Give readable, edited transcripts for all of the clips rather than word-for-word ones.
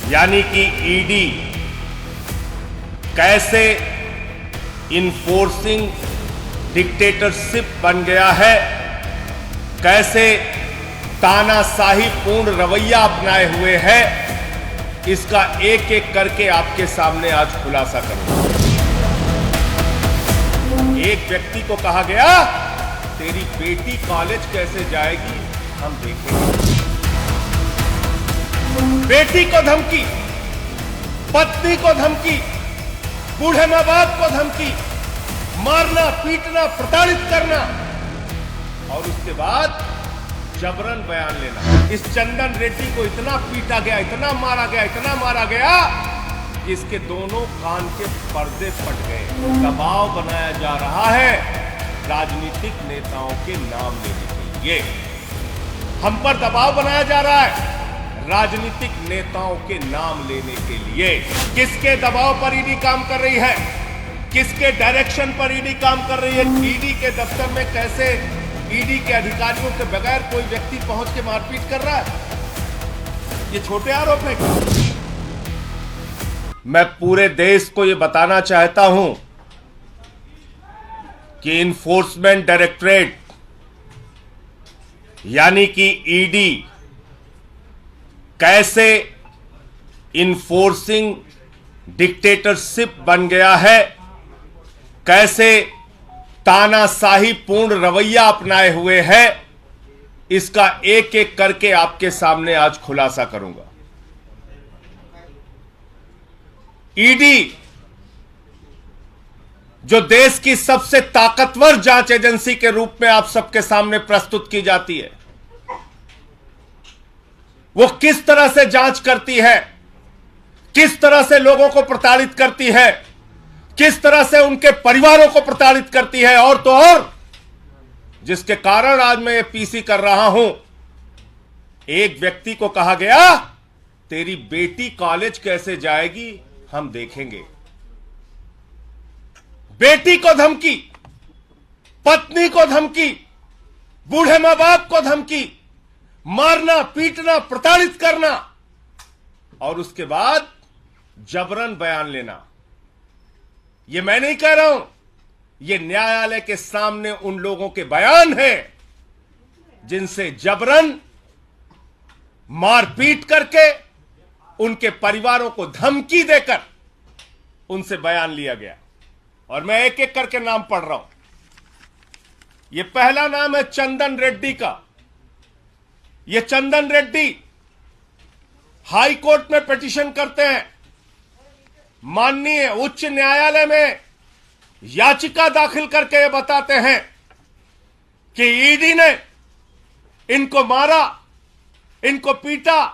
यानी कि ईडी कैसे इन्फोर्सिंग डिक्टेटरशिप बन गया है, कैसे तानाशाही पूर्ण रवैया अपनाए हुए है, इसका एक एक करके आपके सामने आज खुलासा करूंगा। एक व्यक्ति को कहा गया, तेरी बेटी कॉलेज कैसे जाएगी हम देखेंगे। बेटी को धमकी, पत्नी को धमकी, बूढ़े मां बाप को धमकी, मारना, पीटना, प्रताड़ित करना और उसके बाद जबरन बयान लेना। इस चंदन रेड्डी को इतना पीटा गया, इतना मारा गया, इतना मारा गया कि इसके दोनों कान के पर्दे फट गए। दबाव बनाया जा रहा है राजनीतिक नेताओं के नाम लेने के लिए। हम पर दबाव बनाया जा रहा है राजनीतिक नेताओं के नाम लेने के लिए। किसके दबाव पर ईडी काम कर रही है, किसके डायरेक्शन पर ईडी काम कर रही है। ईडी के दफ्तर में कैसे ईडी के अधिकारियों के बगैर कोई व्यक्ति पहुंच के मारपीट कर रहा है, ये छोटे आरोप है। मैं पूरे देश को यह बताना चाहता हूं कि इन्फोर्समेंट डायरेक्टरेट यानी कि ईडी कैसे इन्फोर्सिंग डिक्टेटरशिप बन गया है, कैसे तानाशाही पूर्ण रवैया अपनाए हुए है, इसका एक एक करके आपके सामने आज खुलासा करूंगा। ईडी जो देश की सबसे ताकतवर जांच एजेंसी के रूप में आप सबके सामने प्रस्तुत की जाती है, वो किस तरह से जांच करती है, किस तरह से लोगों को प्रताड़ित करती है, किस तरह से उनके परिवारों को प्रताड़ित करती है। और तो और जिसके कारण आज मैं ये पीसी कर रहा हूं, एक व्यक्ति को कहा गया, तेरी बेटी कॉलेज कैसे जाएगी हम देखेंगे। बेटी को धमकी, पत्नी को धमकी, बूढ़े मां बाप को धमकी, मारना, पीटना, प्रताड़ित करना और उसके बाद जबरन बयान लेना। यह मैं नहीं कह रहा हूं, यह न्यायालय के सामने उन लोगों के बयान है जिनसे जबरन मारपीट करके उनके परिवारों को धमकी देकर उनसे बयान लिया गया। और मैं एक एक करके नाम पढ़ रहा हूं। यह पहला नाम है चंदन रेड्डी का। यह चंदन रेड्डी हाई कोर्ट में पिटीशन करते हैं, माननीय उच्च न्यायालय में याचिका दाखिल करके ये बताते हैं कि ईडी ने इनको मारा, इनको पीटा,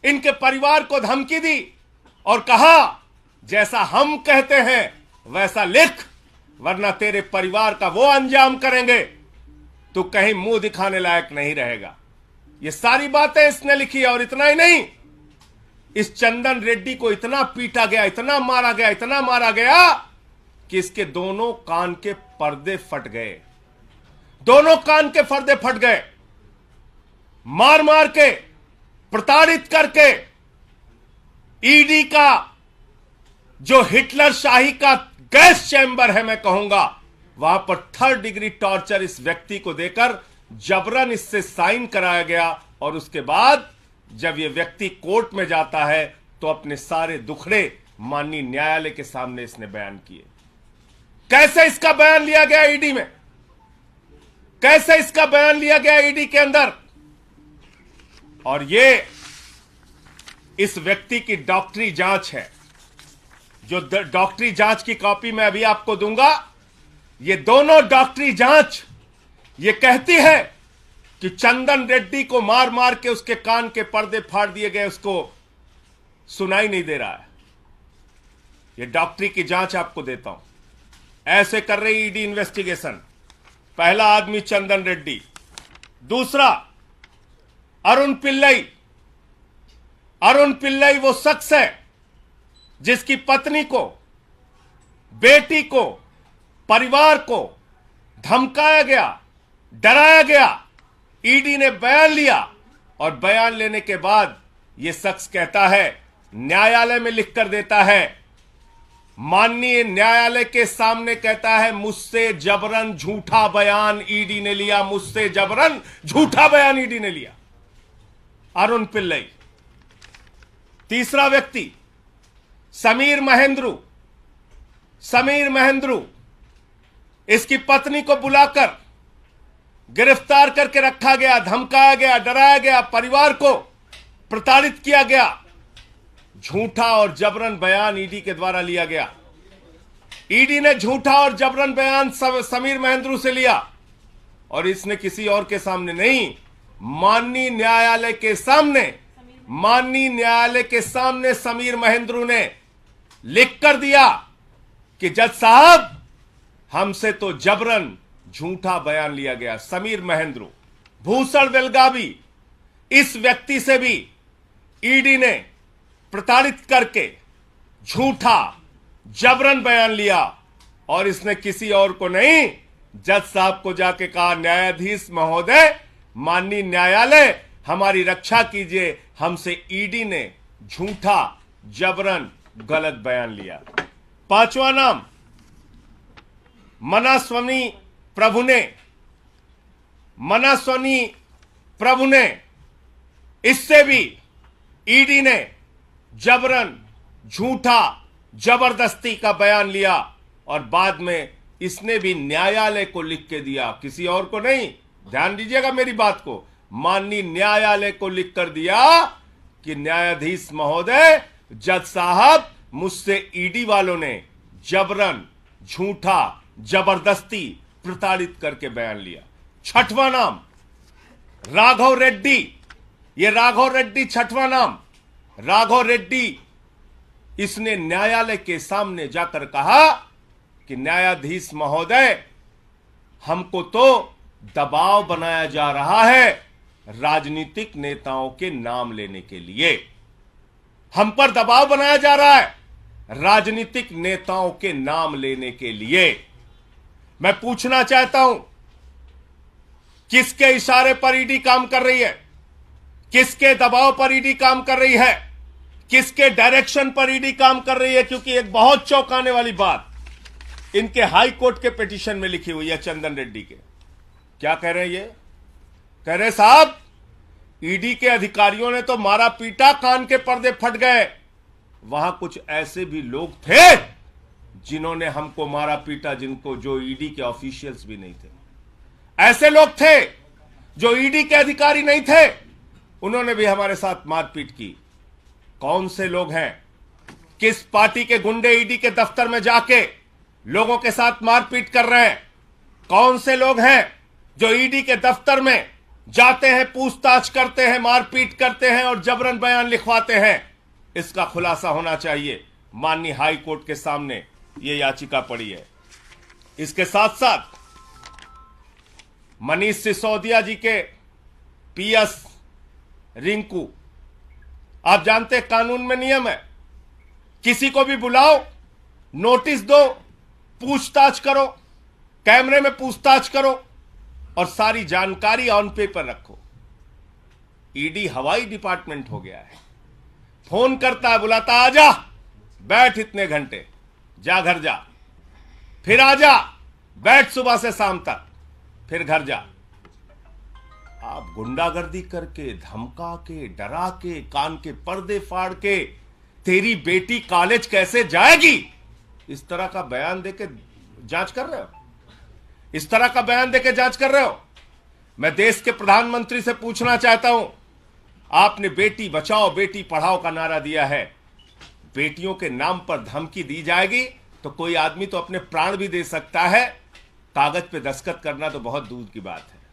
इनके परिवार को धमकी दी और कहा जैसा हम कहते हैं वैसा लिख, वरना तेरे परिवार का वो अंजाम करेंगे तो कहीं मुंह दिखाने लायक नहीं रहेगा। ये सारी बातें इसने लिखी। और इतना ही नहीं, इस चंदन रेड्डी को इतना पीटा गया, इतना मारा गया, इतना मारा गया कि इसके दोनों कान के पर्दे फट गए। दोनों कान के पर्दे फट गए। मार मार के, प्रताड़ित करके ईडी का जो हिटलर शाही का गैस चैंबर है, मैं कहूंगा, वहां पर 3rd डिग्री टॉर्चर इस व्यक्ति को देकर जबरन इससे साइन कराया गया। और उसके बाद जब यह व्यक्ति कोर्ट में जाता है तो अपने सारे दुखड़े माननीय न्यायालय के सामने इसने बयान किए। कैसे इसका बयान लिया गया ईडी में, कैसे इसका बयान लिया गया ईडी के अंदर। और ये इस व्यक्ति की डॉक्टरी जांच है, जो डॉक्टरी जांच की कॉपी मैं अभी आपको दूंगा। ये दोनों डॉक्टरी जांच ये कहती है कि चंदन रेड्डी को मार मार के उसके कान के पर्दे फाड़ दिए गए, उसको सुनाई नहीं दे रहा है। ये डॉक्टरी की जांच आपको देता हूं। ऐसे कर रही ईडी इन्वेस्टिगेशन। पहला आदमी चंदन रेड्डी, दूसरा अरुण पिल्लई। अरुण पिल्लई वो शख्स है जिसकी पत्नी को, बेटी को, परिवार को धमकाया गया, डराया गया। ईडी ने बयान लिया और बयान लेने के बाद यह शख्स कहता है न्यायालय में लिखकर देता है, माननीय न्यायालय के सामने कहता है, मुझसे जबरन झूठा बयान ईडी ने लिया, मुझसे जबरन झूठा बयान ईडी ने लिया। अरुण पिल्लई। तीसरा व्यक्ति समीर महेंद्रू, इसकी पत्नी को बुलाकर गिरफ्तार करके रखा गया, धमकाया गया, डराया गया, परिवार को प्रताड़ित किया गया। झूठा और जबरन बयान ईडी के द्वारा लिया गया। ईडी ने झूठा और जबरन बयान समीर महेंद्रू से लिया और इसने किसी और के सामने नहीं, माननीय न्यायालय के सामने समीर महेंद्रू ने लिख कर दिया कि जज साहब, हमसे तो जबरन झूठा बयान लिया गया। समीर महेंद्रू, भूषण बेलगावी, इस व्यक्ति से भी ईडी ने प्रताड़ित करके झूठा जबरन बयान लिया और इसने किसी और को नहीं, जज साहब को जाके कहा, न्यायाधीश महोदय, माननीय न्यायालय, हमारी रक्षा कीजिए, हमसे ईडी ने झूठा जबरन गलत बयान लिया। पांचवा नाम मनास्वामी प्रभु ने, इससे भी ईडी ने जबरन झूठा जबरदस्ती का बयान लिया और बाद में इसने भी न्यायालय को लिख के दिया, किसी और को नहीं। ध्यान दीजिएगा मेरी बात को, माननीय न्यायालय को लिख कर दिया कि न्यायाधीश महोदय, जज साहब, मुझसे ईडी वालों ने जबरन झूठा जबरदस्ती प्रताड़ित करके बयान लिया। छठवां नाम राघव रेड्डी। ये राघव रेड्डी छठवां नाम। राघव रेड्डी, इसने न्यायालय के सामने जाकर कहा कि न्यायाधीश महोदय, हमको तो दबाव बनाया जा रहा है राजनीतिक नेताओं के नाम लेने के लिए। हम पर दबाव बनाया जा रहा है राजनीतिक नेताओं के नाम लेने के लिए। मैं पूछना चाहता हूं, किसके इशारे पर ईडी काम कर रही है? किसके दबाव पर ईडी काम कर रही है? किसके डायरेक्शन पर ईडी काम कर रही है? क्योंकि एक बहुत चौंकाने वाली बात इनके हाई कोर्ट के पिटीशन में लिखी हुई है, चंदन रेड्डी के। क्या कह रहे हैं ये? कह रहे साहब, ईडी के अधिकारियों ने तो मारा पीटा, कान के पर्दे फट गए। वहां कुछ ऐसे भी लोग थे जिन्होंने हमको मारा पीटा, जो ईडी के ऑफिशियल्स भी नहीं थे। ऐसे लोग थे जो ईडी के अधिकारी नहीं थे, उन्होंने भी हमारे साथ मारपीट की। कौन से लोग हैं? किस पार्टी के गुंडे ईडी के दफ्तर में जाके लोगों के साथ मारपीट कर रहे हैं? कौन से लोग हैं जो ईडी के दफ्तर में जाते हैं, पूछताछ करते हैं, मारपीट करते हैं और जबरन बयान लिखवाते हैं? इसका खुलासा होना चाहिए। माननीय हाई कोर्ट के सामने यह याचिका पड़ी है। इसके साथ साथ मनीष सिसोदिया जी के पीएस रिंकू, आप जानते हैं कानून में नियम है, किसी को भी बुलाओ, नोटिस दो, पूछताछ करो, कैमरे में पूछताछ करो और सारी जानकारी ऑन पेपर रखो। ईडी हवाई डिपार्टमेंट हो गया है। फोन करता है, बुलाता, आजा, बैठ इतने घंटे, जा घर जा, फिर आजा, बैठ सुबह से शाम तक, फिर घर जा। आप गुंडागर्दी करके, धमका के, डरा के, कान के पर्दे फाड़ के, तेरी बेटी कॉलेज कैसे जाएगी, इस तरह का बयान देके जांच कर रहे हो? इस तरह का बयान देके जांच कर रहे हो? मैं देश के प्रधानमंत्री से पूछना चाहता हूं, आपने बेटी बचाओ बेटी पढ़ाओ का नारा दिया है, बेटियों के नाम पर धमकी दी जाएगी तो कोई आदमी तो अपने प्राण भी दे सकता है, कागज पे दस्तखत करना तो बहुत दूर की बात है।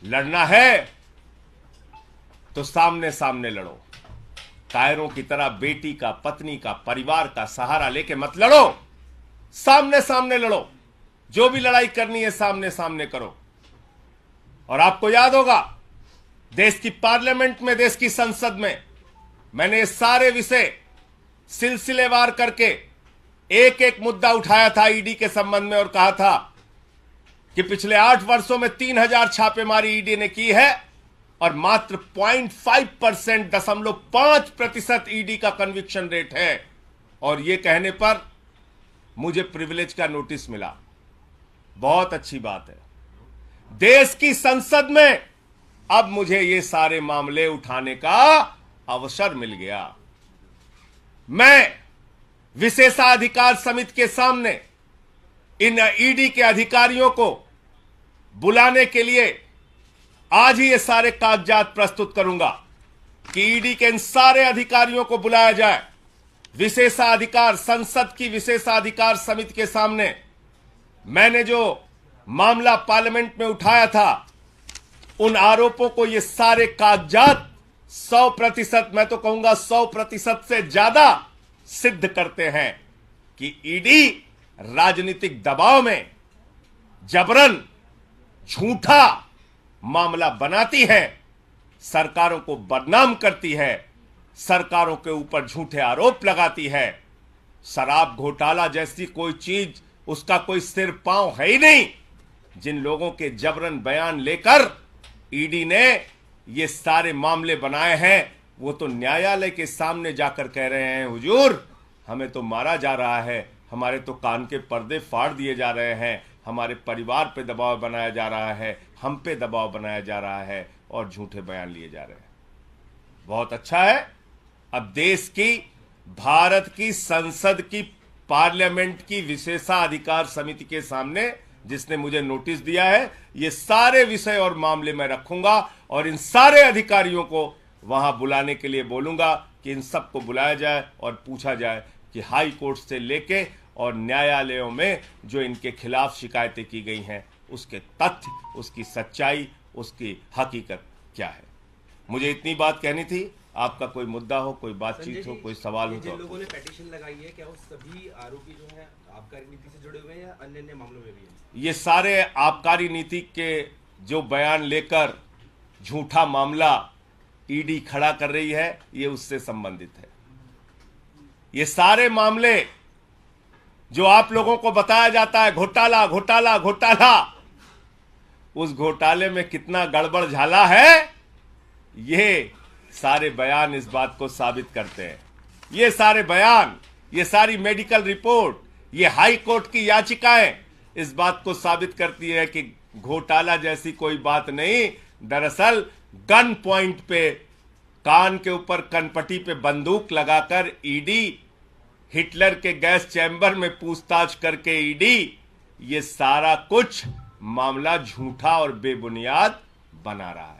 लड़ना है तो सामने सामने लड़ो। कायरों की तरह बेटी का, पत्नी का, परिवार का सहारा लेके मत लड़ो, सामने सामने लड़ो। जो भी लड़ाई करनी है सामने सामने करो। और आपको याद होगा, देश की पार्लियामेंट में, देश की संसद में मैंने ये सारे विषय सिलसिलेवार करके एक एक मुद्दा उठाया था ईडी के संबंध में और कहा था कि पिछले 8 वर्षों में 3000 छापेमारी ईडी ने की है और मात्र 0.5%, 0.5% ईडी का कन्विक्शन रेट है। और यह कहने पर मुझे प्रिविलेज का नोटिस मिला। बहुत अच्छी बात है। देश की संसद में अब मुझे ये सारे मामले उठाने का अवसर मिल गया। मैं विशेषाधिकार समिति के सामने इन ईडी के अधिकारियों को बुलाने के लिए आज ही ये सारे कागजात प्रस्तुत करूंगा कि ईडी के इन सारे अधिकारियों को बुलाया जाए। विशेषाधिकार, संसद की विशेषाधिकार समिति के सामने मैंने जो मामला पार्लियामेंट में उठाया था, उन आरोपों को ये सारे कागजात 100%, मैं तो कहूंगा 100% से ज्यादा सिद्ध करते हैं कि ईडी राजनीतिक दबाव में जबरन झूठा मामला बनाती है, सरकारों को बदनाम करती है, सरकारों के ऊपर झूठे आरोप लगाती है। शराब घोटाला जैसी कोई चीज, उसका कोई सिर पांव है ही नहीं। जिन लोगों के जबरन बयान लेकर ईडी ने ये सारे मामले बनाए हैं, वो तो न्यायालय के सामने जाकर कह रहे हैं, हुजूर हमें तो मारा जा रहा है, हमारे तो कान के पर्दे फाड़ दिए जा रहे हैं, हमारे परिवार पे दबाव बनाया जा रहा है, हम पे दबाव बनाया जा रहा है और झूठे बयान लिए जा रहे हैं। बहुत अच्छा है। अब देश की, भारत की संसद की, पार्लियामेंट की विशेषाधिकार समिति के सामने जिसने मुझे नोटिस दिया है, ये सारे विषय और मामले मैं रखूंगा और इन सारे अधिकारियों को वहां बुलाने के लिए बोलूंगा कि इन सबको बुलाया जाए और पूछा जाए कि हाई कोर्ट से लेके और न्यायालयों में जो इनके खिलाफ शिकायतें की गई हैं, उसके तथ्य, उसकी सच्चाई, उसकी हकीकत क्या है। मुझे इतनी बात कहनी थी। आपका कोई मुद्दा हो, कोई बातचीत हो, कोई सवाल हो, जिन लोगों ने पेटिशन लगाई है, क्या वो सभी आरोपी जो हैं आबकारी नीति से जुड़े हुए हैं या अन्य मामलों में भी हैं? ये सारे आबकारी नीति के जो बयान लेकर झूठा मामला ईडी खड़ा कर रही है, ये उससे संबंधित है। ये सारे मामले जो आप लोगों को बताया जाता है, घोटाला घोटाला घोटाला, उस घोटाले में कितना गड़बड़ झाला है, ये सारे बयान इस बात को साबित करते हैं। ये सारे बयान, ये सारी मेडिकल रिपोर्ट, ये हाई कोर्ट की याचिकाएं इस बात को साबित करती है कि घोटाला जैसी कोई बात नहीं। दरअसल गन पॉइंट पे, कान के ऊपर कनपट्टी पे बंदूक लगाकर ईडी, हिटलर के गैस चैम्बर में पूछताछ करके ईडी, ये सारा कुछ मामला झूठा और बेबुनियाद बना रहा है।